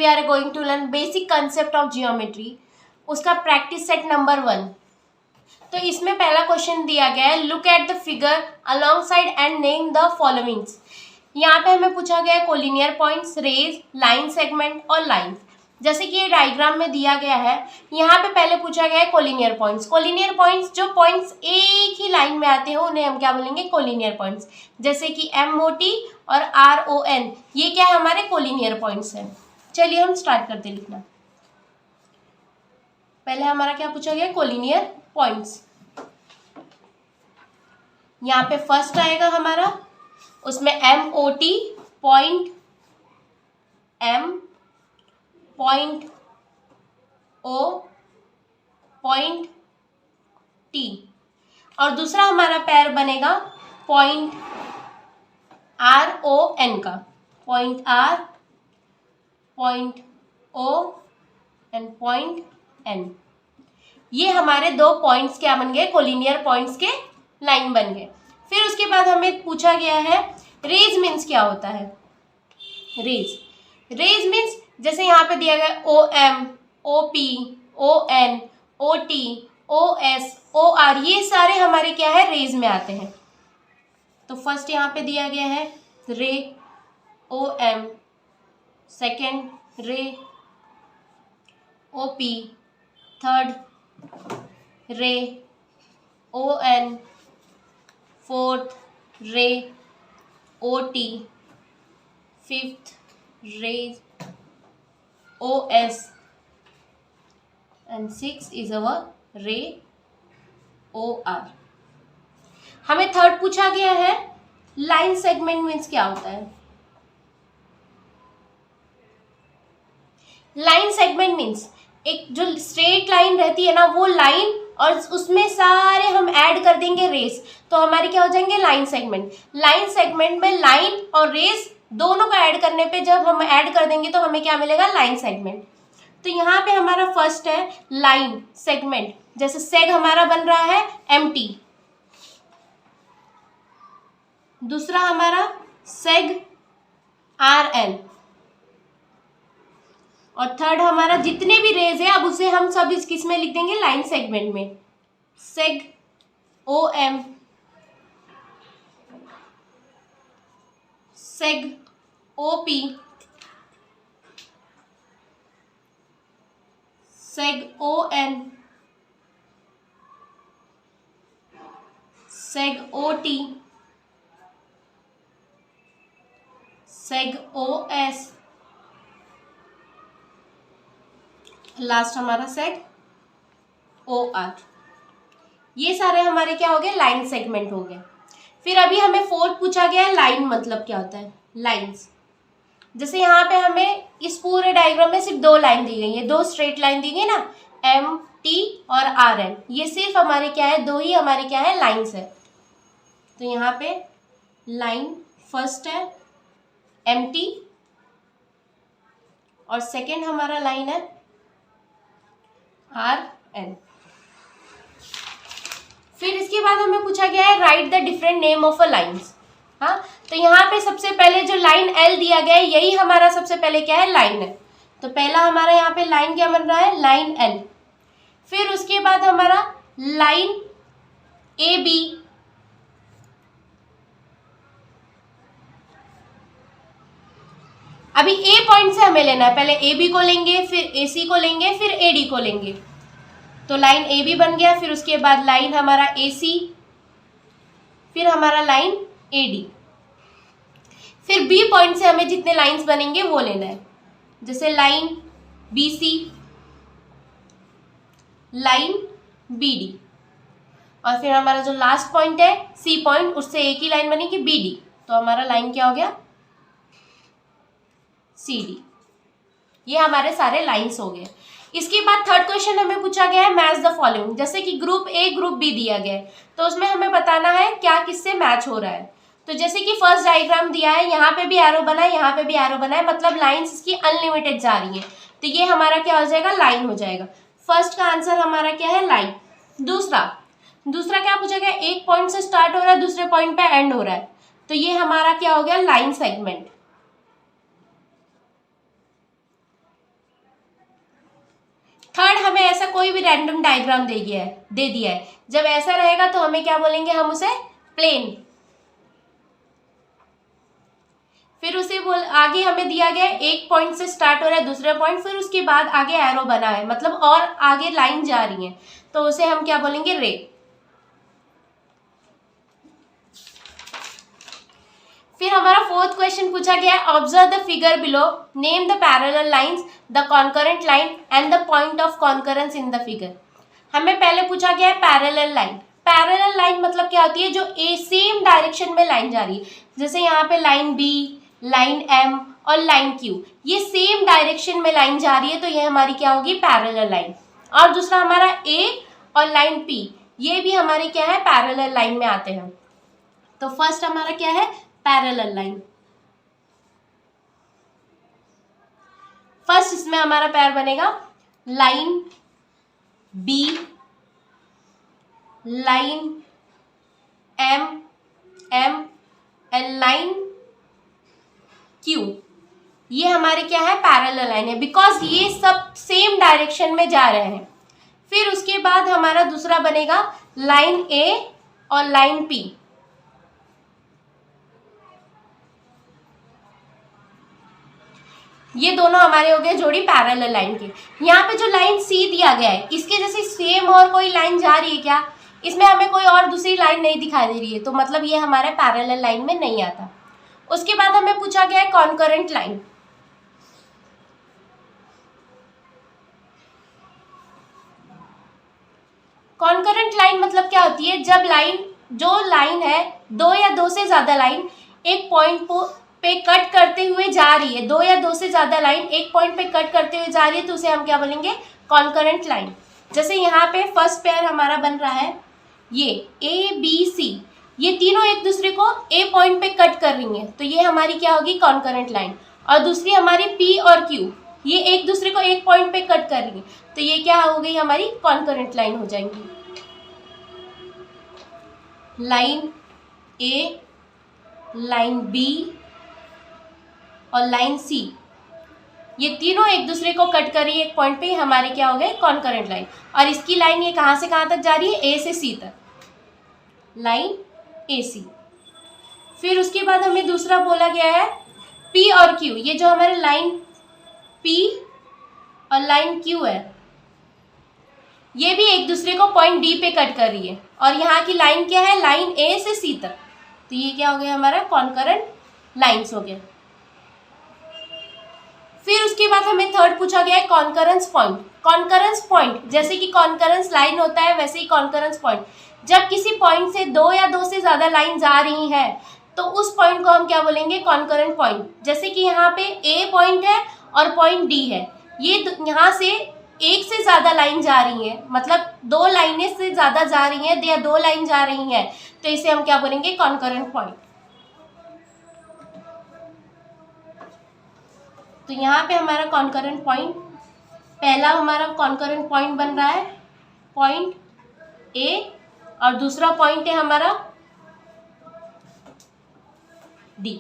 We are going to learn basic concept of geometry, उसका practice set number 1। तो इसमें पहला क्वेश्चन दिया गया है, look at the figure alongside and name the followings. यहाँ पे हमें पूछा गया है collinear points, rays, line segment और लाइन। जैसे कि ये डायग्राम में दिया गया है, यहाँ पे पहले पूछा गया है कोलिनियर पॉइंट्स। कोलिनियर पॉइंट्स जो पॉइंट्स एक ही लाइन में आते हैं उन्हें हम क्या बोलेंगे, कोलिनियर पॉइंट्स। जैसे कि MOT और RON, ये क्या है, हमारे कोलिनियर पॉइंट्स हैं। चलिए हम स्टार्ट करते हैं लिखना। पहले हमारा क्या पूछा गया, कोलिनियर पॉइंट्स। यहाँ पे फर्स्ट आएगा हमारा, उसमें MOT point, M point, O point, T, और दूसरा हमारा पैर बनेगा पॉइंट RON का, point R, point O and point N। ये हमारे दो पॉइंट्स क्या बन गए, कोलिनियर पॉइंट्स के लाइन बन गए। फिर उसके बाद हमें पूछा गया है रेज मीन्स क्या होता है। रेज मीन्स जैसे यहाँ पे दिया गया OM, OP, ON, OT, OS, OR, ये सारे हमारे क्या है, रेज में आते हैं। तो फर्स्ट यहाँ पे दिया गया है रे OM, सेकेंड रे OP, थर्ड रे ON, फोर्थ रे OT, फिफ्थ रे OS and sixth is our ray OR। हमें थर्ड पूछा गया है लाइन सेगमेंट मीन्स क्या होता है। लाइन सेगमेंट मीन्स एक जो स्ट्रेट लाइन रहती है ना, वो लाइन और उसमें सारे हम ऐड कर देंगे रेस, तो हमारे क्या हो जाएंगे, लाइन सेगमेंट। लाइन सेगमेंट में लाइन और रेस दोनों का ऐड करने पे जब हम ऐड कर देंगे तो हमें क्या मिलेगा, लाइन सेगमेंट। तो यहाँ पे हमारा फर्स्ट है लाइन सेगमेंट, जैसे सेग हमारा बन रहा है MT, दूसरा हमारा सेग RN, और थर्ड हमारा जितने भी रेज है अब उसे हम सब इस किस में लिख देंगे, लाइन सेगमेंट में। सेग OM, सेग OP, सेग ON, सेग OT, सेग OS, last हमारा सेग OR। ये सारे हमारे क्या हो गए, लाइन सेगमेंट हो गए। फिर अभी हमें फोर्थ पूछा गया है लाइन मतलब क्या होता है, लाइंस। जैसे यहाँ पे हमें इस पूरे डायग्राम में सिर्फ दो लाइन दी गई है, दो स्ट्रेट लाइन दी गई ना, MT और RN, ये सिर्फ हमारे क्या है, दो ही हमारे क्या है, लाइंस है। तो यहाँ पे लाइन फर्स्ट है MT और सेकेंड हमारा लाइन है RN। फिर इसके बाद हमें पूछा गया है right the different name of a lines. हाँ, तो यहाँ पे सबसे पहले जो लाइन L दिया गया है, यही हमारा सबसे पहले क्या है, लाइन है। तो पहला हमारा यहाँ पे लाइन क्या बन रहा है, लाइन L। फिर उसके बाद हमारा लाइन AB, अभी A पॉइंट से हमें लेना है, पहले AB को लेंगे, फिर AC को लेंगे, फिर AD को लेंगे। तो लाइन AB बन गया, फिर उसके बाद लाइन हमारा AC, फिर हमारा लाइन AD। फिर B पॉइंट से हमें जितने लाइंस बनेंगे वो लेना है, जैसे लाइन BC, लाइन BD, और फिर हमारा जो लास्ट पॉइंट है C पॉइंट, उससे एक ही लाइन बनेगी BD, तो हमारा लाइन क्या हो गया, CD। ये हमारे सारे लाइंस हो गए। इसके बाद थर्ड क्वेश्चन हमें पूछा गया है मैच द फॉलोइंग। जैसे कि ग्रुप A ग्रुप B दिया गया है, तो उसमें हमें बताना है क्या किससे मैच हो रहा है। तो जैसे कि फर्स्ट डायग्राम दिया है, यहाँ पे भी एरो बना है, यहाँ पे भी एरो बना है, मतलब लाइंस इसकी अनलिमिटेड जा रही है, तो ये हमारा क्या हो जाएगा, लाइन हो जाएगा। फर्स्ट का आंसर हमारा क्या है, लाइन। दूसरा क्या पूछा गया, एक पॉइंट से स्टार्ट हो रहा है, दूसरे पॉइंट पे एंड हो रहा है, तो ये हमारा क्या हो गया, लाइन सेगमेंट। ऐसा कोई भी रैंडम डायग्राम दे दिया है, जब ऐसा रहेगा तो हमें क्या बोलेंगे, हम उसे प्लेन। फिर उसे आगे हमें दिया गया है, एक पॉइंट से स्टार्ट हो रहा है दूसरा पॉइंट, फिर उसके बाद आगे एरो बना है, मतलब और आगे लाइन जा रही है, तो उसे हम क्या बोलेंगे, रे। फिर हमारा फोर्थ क्वेश्चन पूछा गया है, observe the figure below, name the parallel lines, the concurrent line and the point of concurrence in the figure. हमें पहले पूछा गया है पैरेलल लाइन। पैरेलल लाइन मतलब क्या होती है, जो सेम डायरेक्शन में लाइन जा रही है, जैसे यहाँ पे लाइन बी, लाइन एम और लाइन क्यू, ये सेम डायरेक्शन में लाइन जा रही है, तो ये हमारी क्या होगी, पैरेलल लाइन। और दूसरा हमारा ए और लाइन पी, ये भी हमारे क्या है, पैरेलल लाइन में आते हैं। तो फर्स्ट हमारा क्या है, पैरेलल लाइन। फर्स्ट इसमें हमारा पैर बनेगा line B, line M and line Q, ये हमारे क्या है, पैरेलल लाइन है, बिकॉज ये सब सेम डायरेक्शन में जा रहे हैं। फिर उसके बाद हमारा दूसरा बनेगा लाइन ए और लाइन पी। ये दोनों हमारे हो गए जोड़ी पैरेलल लाइन के। यहाँ पे जो लाइन सी दिया गया है, इसके जैसे सेम और कोई लाइन जा रही है क्या, इसमें हमें कोई और दूसरी लाइन नहीं दिखाई दे रही है, तो मतलब ये हमारे पैरेलल लाइन में नहीं आता। उसके बाद हमें पूछा गया है कॉन्करेंट लाइन। कॉन्करेंट लाइन मतलब क्या होती है, जब जो लाइन है, दो या दो से ज्यादा लाइन एक पॉइंट पे कट करते हुए जा रही है, दो या दो से ज्यादा लाइन एक पॉइंट पे कट करते हुए जा रही है, तो उसे हम क्या बोलेंगे, कॉन्करेंट लाइन। जैसे यहाँ पे फर्स्ट पेयर हमारा बन रहा है, ये ए बी सी, ये तीनों एक दूसरे को ए पॉइंट पे कट कर रही हैं, तो ये हमारी क्या होगी, कॉन्करेंट लाइन। और दूसरी हमारी पी और क्यू, ये एक दूसरे को एक पॉइंट पे कट कर रही हैं, तो ये क्या हो गई, हमारी कॉन्करेंट लाइन हो जाएंगी। लाइन ए, लाइन बी और लाइन सी, ये तीनों एक दूसरे को कट कर रही है एक पॉइंट पे, हमारे क्या हो गए, कॉन्करेंट लाइन। और इसकी लाइन ये कहाँ से कहाँ तक जा रही है, ए से सी तक, लाइन ए सी। फिर उसके बाद हमें दूसरा बोला गया है पी और क्यू, ये जो हमारे लाइन पी और लाइन क्यू है, ये भी एक दूसरे को पॉइंट डी पे कट कर रही है, और यहाँ की लाइन क्या है, लाइन ए से सी तक, तो ये क्या हो गया, हमारा कॉन्करेंट लाइंस हो गया। फिर उसके बाद हमें थर्ड पूछा गया है कॉन्करेंस पॉइंट। कॉन्करेंस पॉइंट, जैसे कि कॉन्करेंस लाइन होता है, वैसे ही कॉन्करेंस पॉइंट, जब किसी पॉइंट से दो या दो से ज्यादा लाइन जा रही है, तो उस पॉइंट को हम क्या बोलेंगे, कॉन्करेंट पॉइंट। जैसे कि यहाँ पे ए पॉइंट है और पॉइंट डी है, ये यहाँ से एक से ज्यादा लाइन जा रही है, मतलब दो लाइनें से ज्यादा जा रही हैं या दो लाइन जा रही हैं, तो इसे हम क्या बोलेंगे, कॉन्करेंट पॉइंट। तो यहाँ पे हमारा कॉन्करेंट पॉइंट, पहला हमारा कॉन्करेंट पॉइंट बन रहा है पॉइंट ए, और दूसरा पॉइंट है हमारा डी।